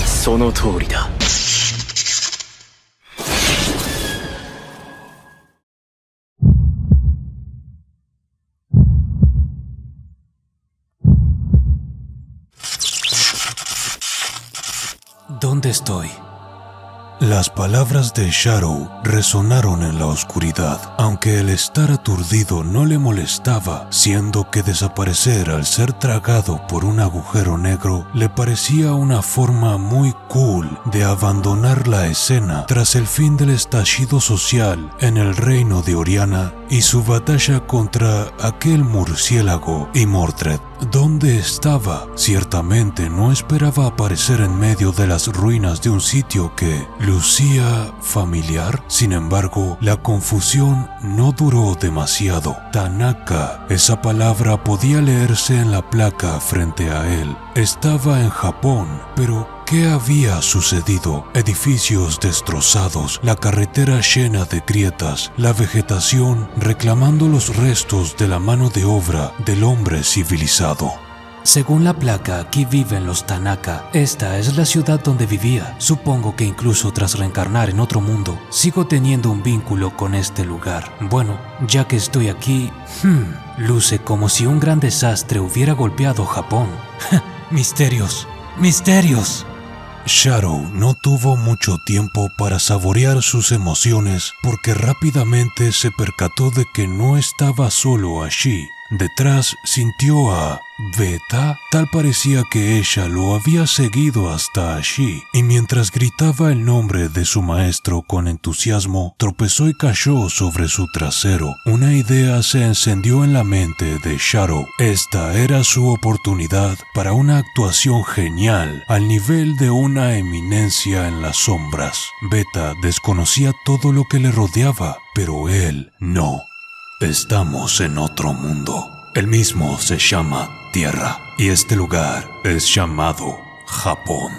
その通りだ。¿Dónde estoy? Las palabras de Shadow resonaron en la oscuridad, aunque el estar aturdido no le molestaba, siendo que desaparecer al ser tragado por un agujero negro le parecía una forma muy cool de abandonar la escena tras el fin del estallido social en el reino de Oriana y su batalla contra aquel murciélago y Mordred. ¿Dónde estaba? Ciertamente no esperaba aparecer en medio de las ruinas de un sitio que lucía familiar. Sin embargo, la confusión no duró demasiado. Tanaka, esa palabra podía leerse en la placa frente a él. Estaba en Japón, pero ¿qué había sucedido? Edificios destrozados, la carretera llena de grietas, la vegetación reclamando los restos de la mano de obra del hombre civilizado. Según la placa, aquí viven los Tanaka. Esta es la ciudad donde vivía. Supongo que incluso tras reencarnar en otro mundo, sigo teniendo un vínculo con este lugar. Bueno, ya que estoy aquí, luce como si un gran desastre hubiera golpeado Japón. ¡Misterios! ¡Misterios! Shadow no tuvo mucho tiempo para saborear sus emociones porque rápidamente se percató de que no estaba solo allí. Detrás sintió a Beta, tal parecía que ella lo había seguido hasta allí, y mientras gritaba el nombre de su maestro con entusiasmo, tropezó y cayó sobre su trasero. Una idea se encendió en la mente de Shadow. Esta era su oportunidad para una actuación genial, al nivel de una eminencia en las sombras. Beta desconocía todo lo que le rodeaba, pero él no. Estamos en otro mundo. El mismo se llama Tierra, y este lugar es llamado Japón.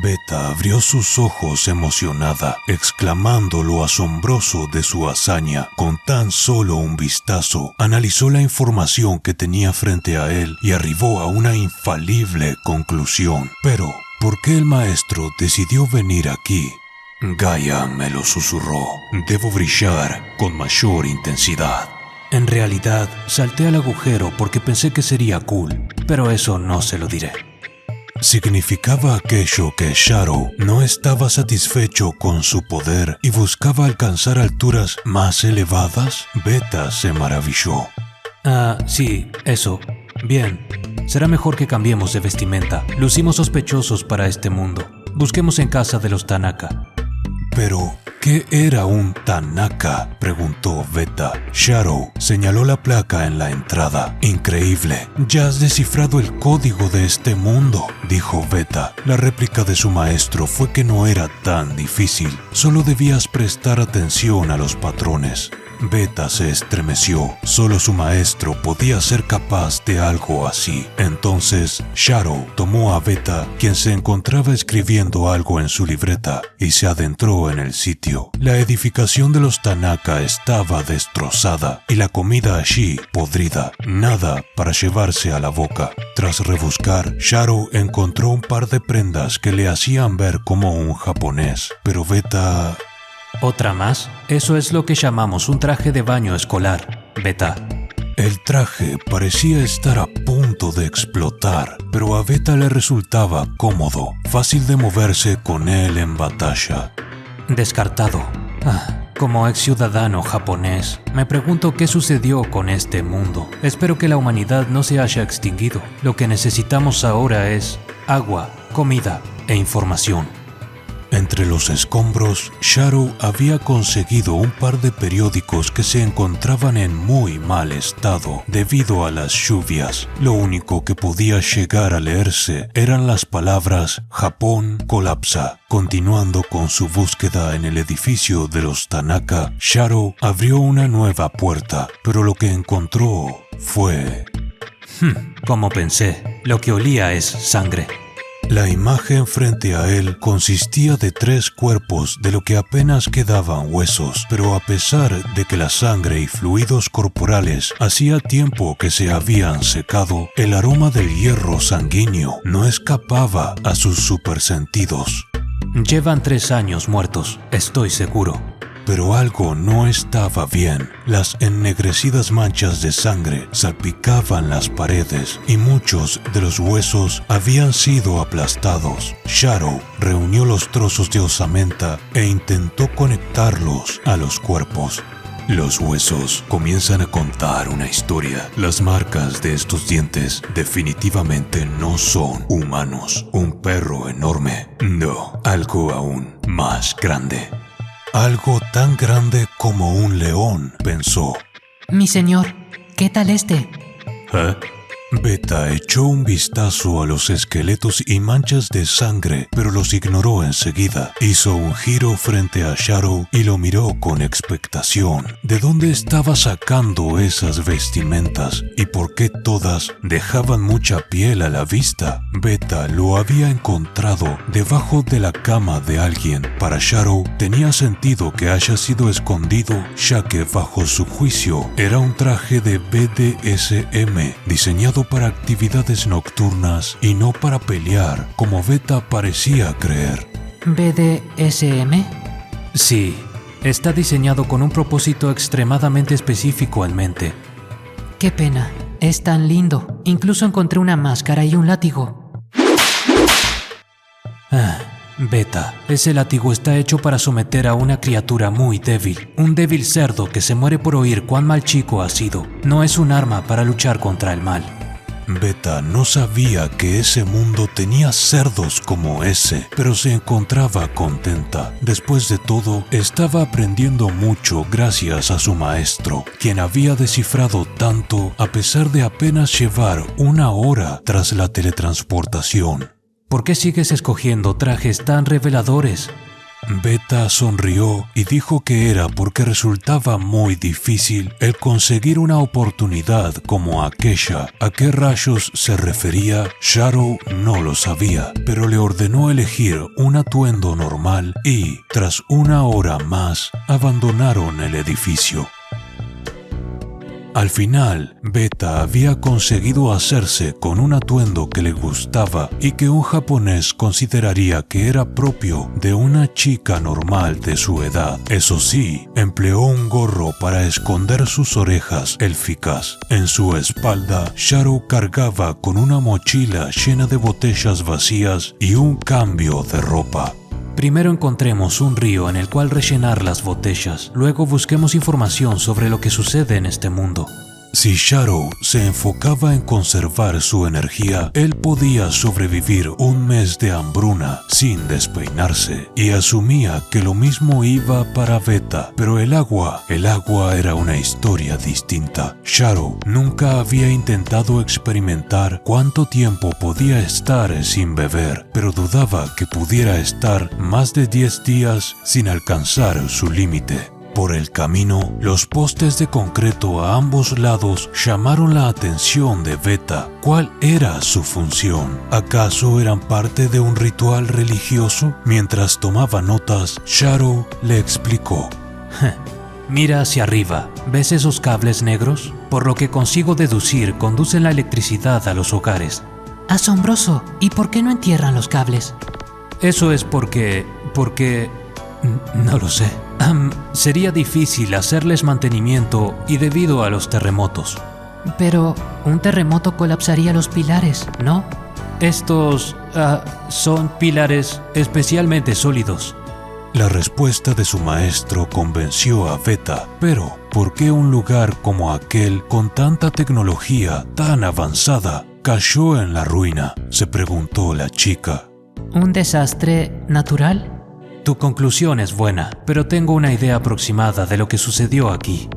Beta abrió sus ojos emocionada, exclamando lo asombroso de su hazaña. Con tan solo un vistazo, analizó la información que tenía frente a él y arribó a una infalible conclusión. Pero, ¿por qué el maestro decidió venir aquí? Gaia me lo susurró. Debo brillar con mayor intensidad. En realidad, salté al agujero porque pensé que sería cool, pero eso no se lo diré. ¿Significaba aquello que Shadow no estaba satisfecho con su poder y buscaba alcanzar alturas más elevadas? Beta se maravilló. Sí, eso. Bien, será mejor que cambiemos de vestimenta. Lucimos sospechosos para este mundo. Busquemos en casa de los Tanaka. Pero, ¿qué era un Tanaka?, preguntó Beta. Shadow señaló la placa en la entrada. Increíble, ya has descifrado el código de este mundo, dijo Beta. La réplica de su maestro fue que no era tan difícil, solo debías prestar atención a los patrones. Beta se estremeció. Solo su maestro podía ser capaz de algo así. Entonces, Shadow tomó a Beta, quien se encontraba escribiendo algo en su libreta, y se adentró en el sitio. La edificación de los Tanaka estaba destrozada y la comida allí podrida. Nada para llevarse a la boca. Tras rebuscar, Shadow encontró un par de prendas que le hacían ver como un japonés. Pero Beta... ¿Otra más? Eso es lo que llamamos un traje de baño escolar, Beta. El traje parecía estar a punto de explotar, pero a Beta le resultaba cómodo, fácil de moverse con él en batalla. Descartado. Como ex ciudadano japonés, me pregunto qué sucedió con este mundo. Espero que la humanidad no se haya extinguido. Lo que necesitamos ahora es agua, comida e información. Entre los escombros, Shadow había conseguido un par de periódicos que se encontraban en muy mal estado debido a las lluvias. Lo único que podía llegar a leerse eran las palabras Japón colapsa. Continuando con su búsqueda en el edificio de los Tanaka, Shadow abrió una nueva puerta, pero lo que encontró fue... Como pensé, lo que olía es sangre. La imagen frente a él consistía de 3 cuerpos de lo que apenas quedaban huesos, pero a pesar de que la sangre y fluidos corporales hacía tiempo que se habían secado, el aroma del hierro sanguíneo no escapaba a sus supersentidos. Llevan 3 años muertos, estoy seguro. Pero algo no estaba bien. Las ennegrecidas manchas de sangre salpicaban las paredes y muchos de los huesos habían sido aplastados. Shadow reunió los trozos de osamenta e intentó conectarlos a los cuerpos. Los huesos comienzan a contar una historia. Las marcas de estos dientes definitivamente no son humanos. Un perro enorme. No, algo aún más grande. Algo tan grande como un león, pensó. Mi señor, ¿qué tal este? ¿Eh? Beta echó un vistazo a los esqueletos y manchas de sangre, pero los ignoró enseguida. Hizo un giro frente a Shadow y lo miró con expectación. ¿De dónde estaba sacando esas vestimentas? ¿Y por qué todas dejaban mucha piel a la vista? Beta lo había encontrado debajo de la cama de alguien. Para Shadow tenía sentido que haya sido escondido, ya que bajo su juicio era un traje de BDSM diseñado para actividades nocturnas y no para pelear, como Beta parecía creer. ¿BDSM? Sí, está diseñado con un propósito extremadamente específico en mente. Qué pena, es tan lindo. Incluso encontré una máscara y un látigo. Beta, ese látigo está hecho para someter a una criatura muy débil. Un débil cerdo que se muere por oír cuán mal chico ha sido. No es un arma para luchar contra el mal. Beta no sabía que ese mundo tenía cerdos como ese, pero se encontraba contenta. Después de todo, estaba aprendiendo mucho gracias a su maestro, quien había descifrado tanto a pesar de apenas llevar 1 hora tras la teletransportación. ¿Por qué sigues escogiendo trajes tan reveladores? Beta sonrió y dijo que era porque resultaba muy difícil el conseguir una oportunidad como aquella. ¿A qué rayos se refería? Shadow no lo sabía, pero le ordenó elegir un atuendo normal y, tras 1 hora más, abandonaron el edificio. Al final, Beta había conseguido hacerse con un atuendo que le gustaba y que un japonés consideraría que era propio de una chica normal de su edad. Eso sí, empleó un gorro para esconder sus orejas élficas. En su espalda, Shadow cargaba con una mochila llena de botellas vacías y un cambio de ropa. Primero encontremos un río en el cual rellenar las botellas. Luego busquemos información sobre lo que sucede en este mundo. Si Shadow se enfocaba en conservar su energía, él podía sobrevivir 1 mes de hambruna sin despeinarse, y asumía que lo mismo iba para Beta, pero el agua era una historia distinta. Shadow nunca había intentado experimentar cuánto tiempo podía estar sin beber, pero dudaba que pudiera estar más de 10 días sin alcanzar su límite. Por el camino, los postes de concreto a ambos lados llamaron la atención de Beta. ¿Cuál era su función? ¿Acaso eran parte de un ritual religioso? Mientras tomaba notas, Shadow le explicó. Mira hacia arriba, ¿ves esos cables negros? Por lo que consigo deducir, conducen la electricidad a los hogares. Asombroso. ¿Y por qué no entierran los cables? Eso es porque... no lo sé. Sería difícil hacerles mantenimiento y debido a los terremotos. Pero un terremoto colapsaría los pilares, ¿no? Estos son pilares especialmente sólidos. La respuesta de su maestro convenció a Beta, pero ¿por qué un lugar como aquel con tanta tecnología tan avanzada cayó en la ruina?, se preguntó la chica. ¿Un desastre natural? Tu conclusión es buena, pero tengo una idea aproximada de lo que sucedió aquí.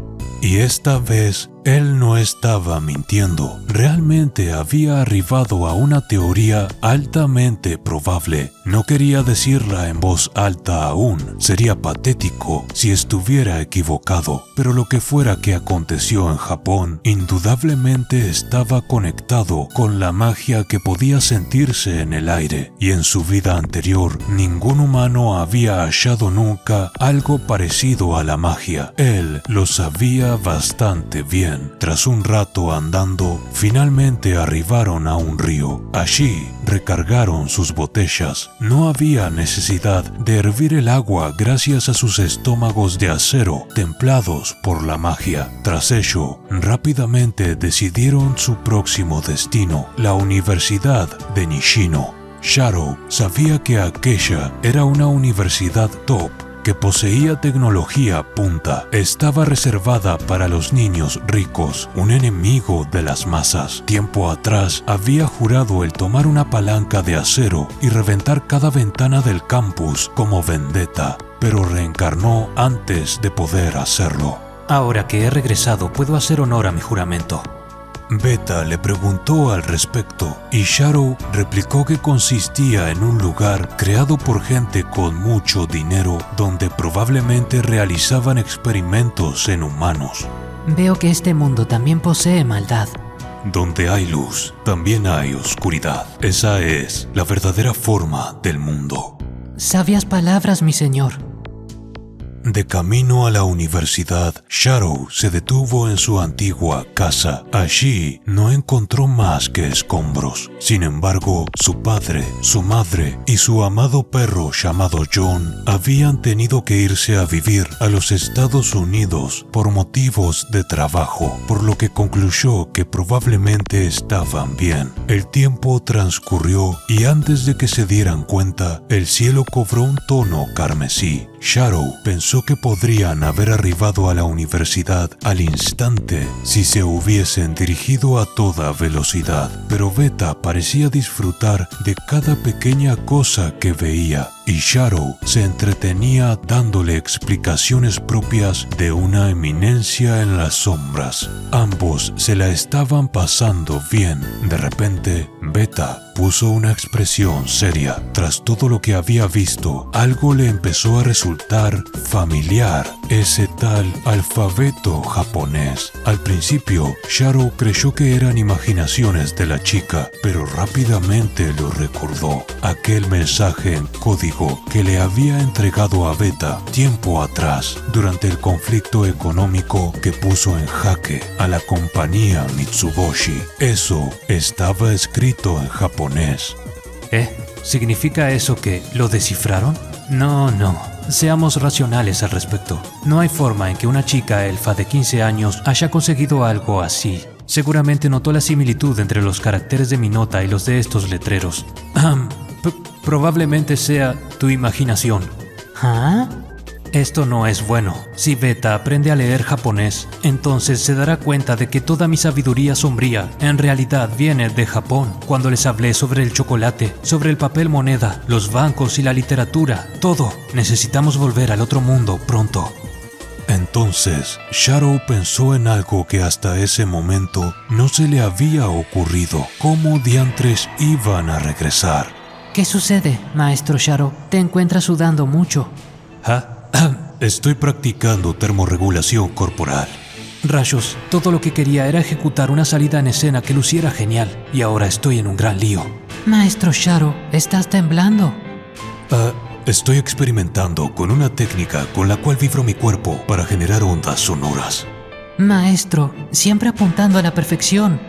Y esta vez Él no estaba mintiendo, realmente había arribado a una teoría altamente probable. No quería decirla en voz alta aún, sería patético si estuviera equivocado, pero lo que fuera que aconteció en Japón indudablemente estaba conectado con la magia que podía sentirse en el aire, y en su vida anterior ningún humano había hallado nunca algo parecido a la magia. Él lo sabía bastante bien. Tras un rato andando, finalmente arribaron a un río. Allí recargaron sus botellas. No había necesidad de hervir el agua gracias a sus estómagos de acero templados por la magia. Tras ello, rápidamente decidieron su próximo destino, la Universidad de Nishino. Sharo sabía que aquella era una universidad top que poseía tecnología punta. Estaba reservada para los niños ricos, un enemigo de las masas. Tiempo atrás había jurado el tomar una palanca de acero y reventar cada ventana del campus como vendetta, pero reencarnó antes de poder hacerlo. Ahora que he regresado, puedo hacer honor a mi juramento. Beta le preguntó al respecto y Sharo replicó que consistía en un lugar creado por gente con mucho dinero donde probablemente realizaban experimentos en humanos. Veo que este mundo también posee maldad. Donde hay luz, también hay oscuridad. Esa es la verdadera forma del mundo. Sabias palabras, mi señor. De camino a la universidad, Sharo se detuvo en su antigua casa. Allí no encontró más que escombros. Sin embargo, su padre, su madre y su amado perro llamado John habían tenido que irse a vivir a los Estados Unidos por motivos de trabajo, por lo que concluyó que probablemente estaban bien. El tiempo transcurrió y antes de que se dieran cuenta, el cielo cobró un tono carmesí. Sharo pensó que podrían haber arribado a la universidad al instante si se hubiesen dirigido a toda velocidad, pero Beta parecía disfrutar de cada pequeña cosa que veía, y Sharo se entretenía dándole explicaciones propias de una eminencia en las sombras. Ambos se la estaban pasando bien. De repente, Beta puso una expresión seria. Tras todo lo que había visto, algo le empezó a resultar familiar. Ese tal alfabeto japonés. Al principio, Sharo creyó que eran imaginaciones de la chica, pero rápidamente lo recordó. Aquel mensaje en código que le había entregado a Beta tiempo atrás, durante el conflicto económico que puso en jaque a la compañía Mitsubishi. Eso estaba escrito en japonés. ¿Significa eso que lo descifraron? No. Seamos racionales al respecto. No hay forma en que una chica elfa de 15 años haya conseguido algo así. Seguramente notó la similitud entre los caracteres de mi nota y los de estos letreros. Probablemente sea tu imaginación. ¿Ah? Esto no es bueno. Si Beta aprende a leer japonés, entonces se dará cuenta de que toda mi sabiduría sombría en realidad viene de Japón. Cuando les hablé sobre el chocolate, sobre el papel moneda, los bancos y la literatura, todo. Necesitamos volver al otro mundo pronto. Entonces, Sharo pensó en algo que hasta ese momento no se le había ocurrido. ¿Cómo diantres iban a regresar? ¿Qué sucede, maestro Sharo? Te encuentras sudando mucho. Estoy practicando termorregulación corporal. Rayos, todo lo que quería era ejecutar una salida en escena que luciera genial, y ahora estoy en un gran lío. Maestro Sharo, ¿estás temblando? Estoy experimentando con una técnica con la cual vibro mi cuerpo para generar ondas sonoras. Maestro, siempre apuntando a la perfección.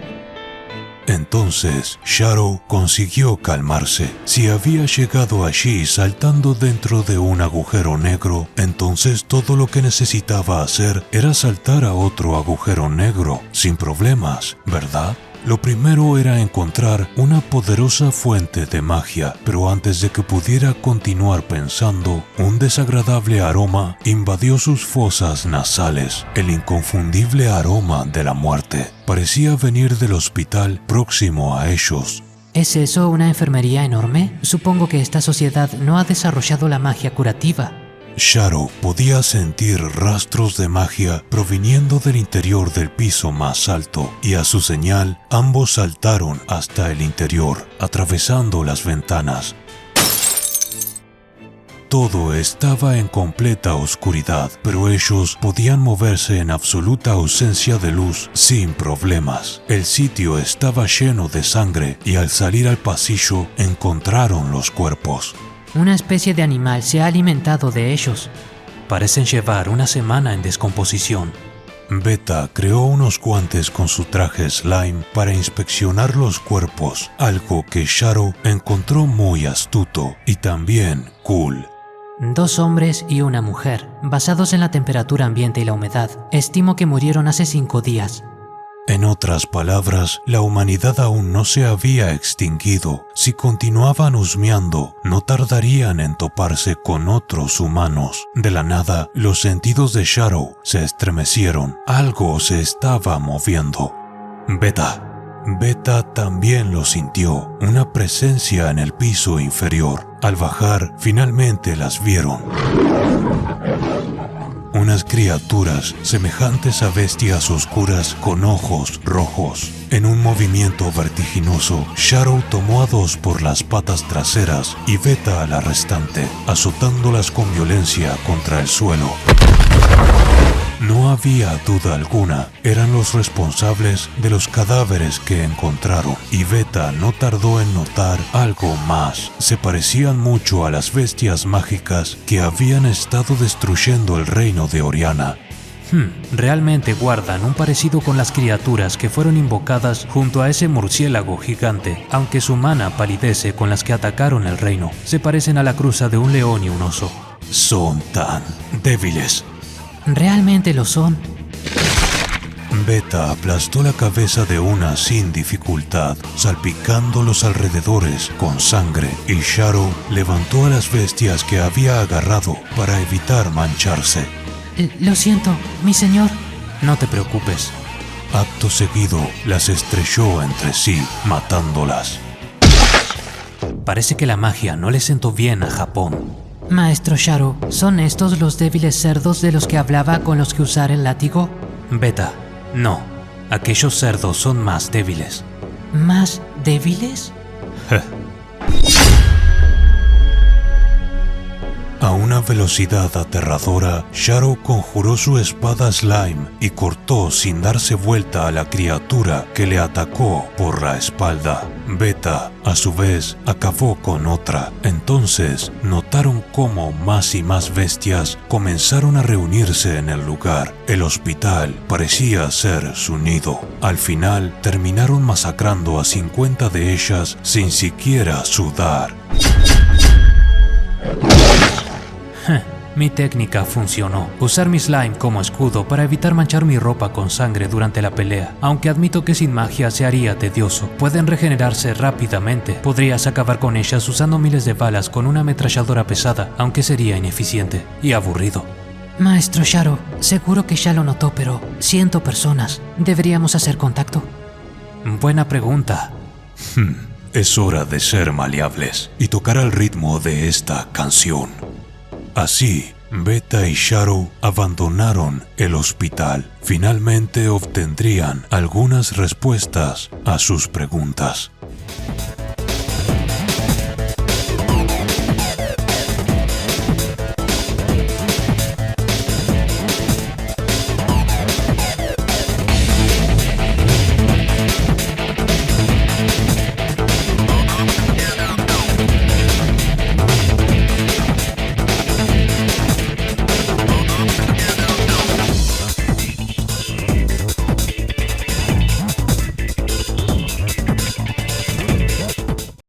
Entonces, Sharo consiguió calmarse. Si había llegado allí saltando dentro de un agujero negro, entonces todo lo que necesitaba hacer era saltar a otro agujero negro, sin problemas, ¿verdad? Lo primero era encontrar una poderosa fuente de magia, pero antes de que pudiera continuar pensando, un desagradable aroma invadió sus fosas nasales, el inconfundible aroma de la muerte. Parecía venir del hospital próximo a ellos. ¿Es eso una enfermería enorme? Supongo que esta sociedad no ha desarrollado la magia curativa. Shadow podía sentir rastros de magia proviniendo del interior del piso más alto, y a su señal, ambos saltaron hasta el interior, atravesando las ventanas. Todo estaba en completa oscuridad, pero ellos podían moverse en absoluta ausencia de luz sin problemas. El sitio estaba lleno de sangre y al salir al pasillo encontraron los cuerpos. Una especie de animal se ha alimentado de ellos. Parecen llevar una semana en descomposición. Beta creó unos guantes con su traje slime para inspeccionar los cuerpos, algo que Shadow encontró muy astuto y también cool. 2 hombres y una mujer, basados en la temperatura ambiente y la humedad. Estimo que murieron hace 5 días. En otras palabras, la humanidad aún no se había extinguido. Si continuaban husmeando, no tardarían en toparse con otros humanos. De la nada, los sentidos de Shadow se estremecieron. Algo se estaba moviendo. Beta también lo sintió, una presencia en el piso inferior. Al bajar, finalmente las vieron. Unas criaturas semejantes a bestias oscuras con ojos rojos. En un movimiento vertiginoso, Shadow tomó a 2 por las patas traseras y Beta a la restante, azotándolas con violencia contra el suelo. No había duda alguna, eran los responsables de los cadáveres que encontraron, y Beta no tardó en notar algo más. Se parecían mucho a las bestias mágicas que habían estado destruyendo el reino de Oriana. Realmente guardan un parecido con las criaturas que fueron invocadas junto a ese murciélago gigante, aunque su mana palidece con las que atacaron el reino. Se parecen a la cruza de un león y un oso. Son tan débiles. Realmente lo son. Beta aplastó la cabeza de una sin dificultad, salpicando los alrededores con sangre, y Shadow levantó a las bestias que había agarrado para evitar mancharse. Lo siento, mi señor. No te preocupes. Acto seguido, las estrelló entre sí, matándolas. Parece que la magia no le sentó bien a Japón. Maestro Shadow, ¿son estos los débiles cerdos de los que hablaba con los que usar el látigo? Beta, no. Aquellos cerdos son más débiles. ¿Más débiles? A una velocidad aterradora, Shadow conjuró su espada slime y cortó sin darse vuelta a la criatura que le atacó por la espalda. Beta, a su vez, acabó con otra. Entonces, notaron cómo más y más bestias comenzaron a reunirse en el lugar. El hospital parecía ser su nido. Al final, terminaron masacrando a 50 de ellas sin siquiera sudar. Mi técnica funcionó. Usar mi slime como escudo para evitar manchar mi ropa con sangre durante la pelea. Aunque admito que sin magia se haría tedioso. Pueden regenerarse rápidamente. Podrías acabar con ellas usando miles de balas con una ametralladora pesada, aunque sería ineficiente y aburrido. Maestro Shadow, seguro que ya lo notó, pero 100 personas. ¿Deberíamos hacer contacto? Buena pregunta. Es hora de ser maleables y tocar al ritmo de esta canción. Así, Beta y Shadow abandonaron el hospital. Finalmente obtendrían algunas respuestas a sus preguntas.